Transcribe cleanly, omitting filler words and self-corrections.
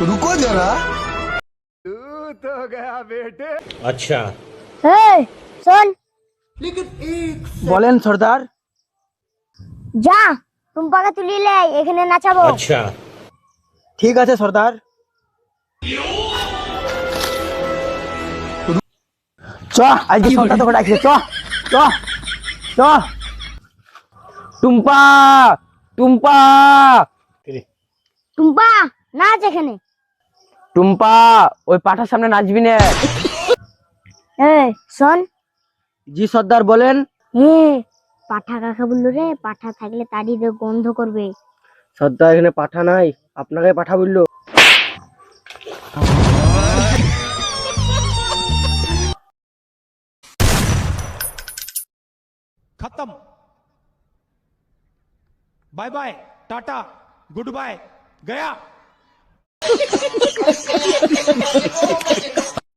रुको जरा। अच्छा। এই শোন, বলেন সর্দার। যা টুম্পাকে তুলিলে এখানে নাচাবো। अच्छा। ঠিক আছে সর্দার। চ আজকে সন্ধ্যা তোকে ডাকছে, চ চ চ। টুম্পা টুম্পা টুম্পা নাচ এখানে। টুম্পা ওই পাঠার সামনে নাচবি না। এই শোন, জি সর্দার বলেন। পাঠা কাকে বললো রে? পাঠা থাকলে তাড়ি দিয়ে গন্ধ করবে। সর্দার এখানে পাঠা নাই, আপনাকে পাঠা বললো। खत्म। Bye bye, tata, goodbye, गया।